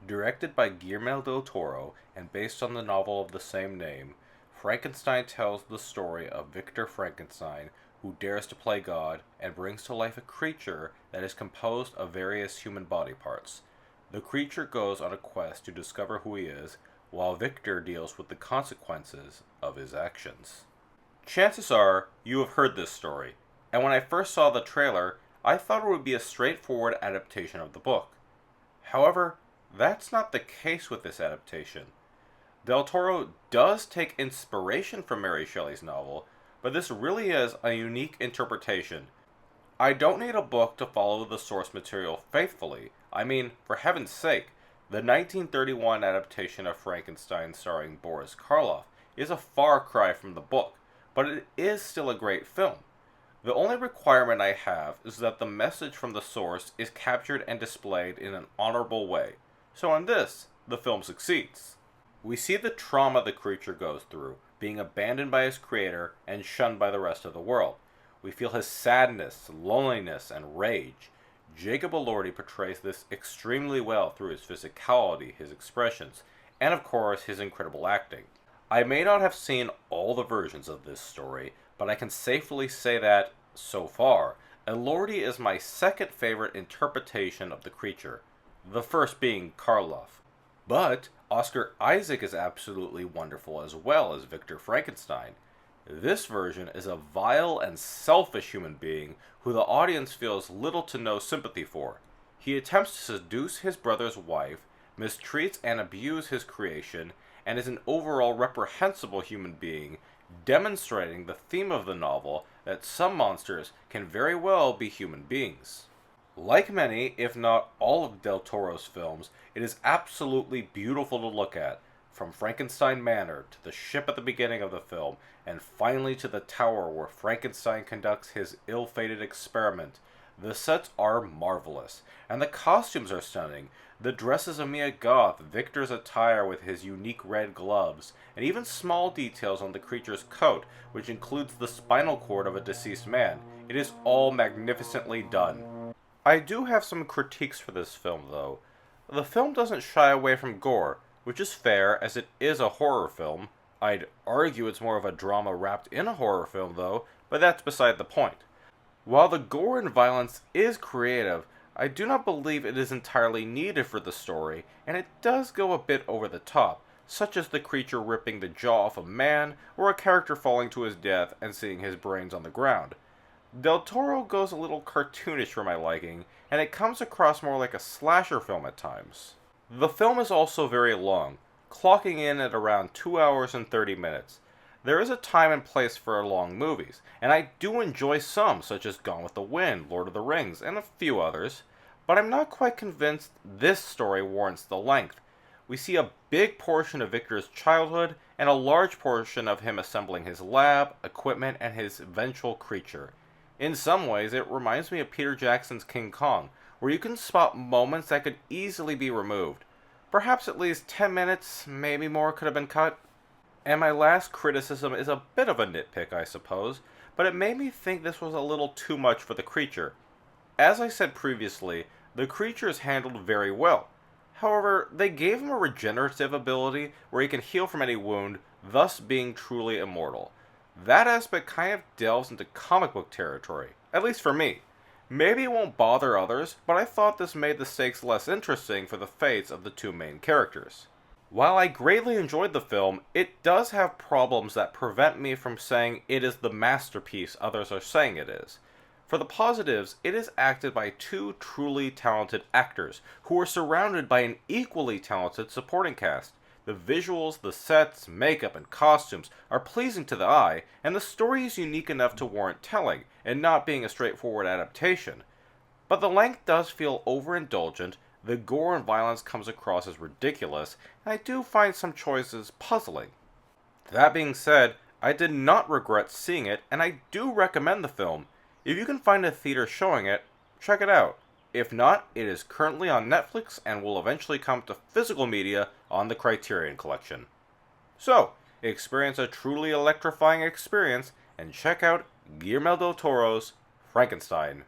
Directed by Guillermo del Toro and based on the novel of the same name, Frankenstein tells the story of Victor Frankenstein, who dares to play God and brings to life a creature that is composed of various human body parts. The creature goes on a quest to discover who he is, while Victor deals with the consequences of his actions. Chances are you have heard this story, and when I first saw the trailer, I thought it would be a straightforward adaptation of the book. However, that's not the case with this adaptation. Del Toro does take inspiration from Mary Shelley's novel, but this really is a unique interpretation. I don't need a book to follow the source material faithfully. I mean, for heaven's sake, the 1931 adaptation of Frankenstein starring Boris Karloff is a far cry from the book, but it is still a great film. The only requirement I have is that the message from the source is captured and displayed in an honorable way. So in this, the film succeeds. We see the trauma the creature goes through, being abandoned by his creator and shunned by the rest of the world. We feel his sadness, loneliness, and rage. Jacob Elordi portrays this extremely well through his physicality, his expressions, and of course his incredible acting. I may not have seen all the versions of this story, but I can safely say that, so far, Elordi is my second favorite interpretation of the creature, the first being Karloff. But Oscar Isaac is absolutely wonderful as well as Victor Frankenstein. This version is a vile and selfish human being who the audience feels little to no sympathy for. He attempts to seduce his brother's wife, mistreats and abuses his creation, and is an overall reprehensible human being, demonstrating the theme of the novel that some monsters can very well be human beings. Like many, if not all of Del Toro's films, it is absolutely beautiful to look at, from Frankenstein Manor to the ship at the beginning of the film, and finally to the tower where Frankenstein conducts his ill-fated experiment. The sets are marvelous, and the costumes are stunning. The dresses of Mia Goth, Victor's attire with his unique red gloves, and even small details on the creature's coat, which includes the spinal cord of a deceased man. It is all magnificently done. I do have some critiques for this film, though. The film doesn't shy away from gore, which is fair as it is a horror film. I'd argue it's more of a drama wrapped in a horror film, though, but that's beside the point. While the gore and violence is creative, I do not believe it is entirely needed for the story, and it does go a bit over the top, such as the creature ripping the jaw off a man, or a character falling to his death and seeing his brains on the ground. Del Toro goes a little cartoonish for my liking, and it comes across more like a slasher film at times. The film is also very long, clocking in at around 2 hours and 30 minutes. There is a time and place for long movies, and I do enjoy some, such as Gone with the Wind, Lord of the Rings, and a few others, but I'm not quite convinced this story warrants the length. We see a big portion of Victor's childhood, and a large portion of him assembling his lab, equipment, and his eventual creature. In some ways, it reminds me of Peter Jackson's King Kong, where you can spot moments that could easily be removed. Perhaps at least 10 minutes, maybe more, could have been cut. And my last criticism is a bit of a nitpick, I suppose, but it made me think this was a little too much for the creature. As I said previously, the creature is handled very well. However, they gave him a regenerative ability where he can heal from any wound, thus being truly immortal. That aspect kind of delves into comic book territory, at least for me. Maybe it won't bother others, but I thought this made the stakes less interesting for the fates of the two main characters. While I greatly enjoyed the film, it does have problems that prevent me from saying it is the masterpiece others are saying it is. For the positives, it is acted by two truly talented actors, who are surrounded by an equally talented supporting cast. The visuals, the sets, makeup, and costumes are pleasing to the eye, and the story is unique enough to warrant telling, and not being a straightforward adaptation. But the length does feel overindulgent, the gore and violence comes across as ridiculous, and I do find some choices puzzling. That being said, I did not regret seeing it, and I do recommend the film. If you can find a theater showing it, check it out. If not, it is currently on Netflix and will eventually come to physical media on the Criterion Collection. So, experience a truly electrifying experience and check out Guillermo del Toro's Frankenstein.